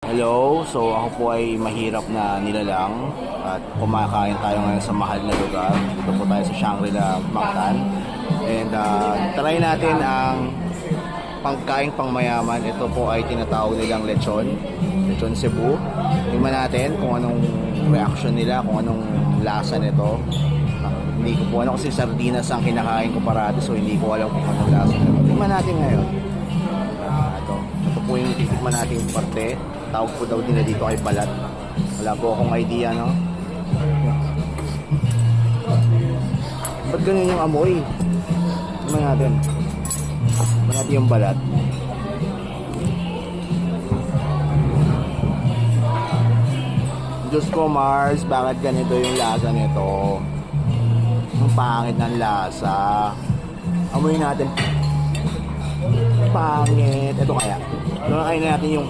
Hello, so ako po ay mahirap na nilalang at kumakain tayo ngayon sa mahal na lugar. Dito po tayo sa Shangri-La, Mactan. And try natin ang pangkaing pangmayaman. Ito po ay tinatawag nilang lechon Cebu. Tingnan natin kung anong reaction nila, kung anong lasa nito. Hindi ko po alam kasi sardinas ang kinakain ko parati, so hindi ko alam kung anong lasa nito. Tingnan natin ngayon. Ito po yung titikman natin parte. Tawag po daw nila dito ay balat. Wala po akong idea, no? Ba't ganyan yung amoy? Tingnan natin. Tingnan natin yung balat. Diyos ko, Mars, bakit ganito yung lasa nito? Ang pangit ng lasa. Amoy natin. Pangit. Ito kaya. Kain natin yung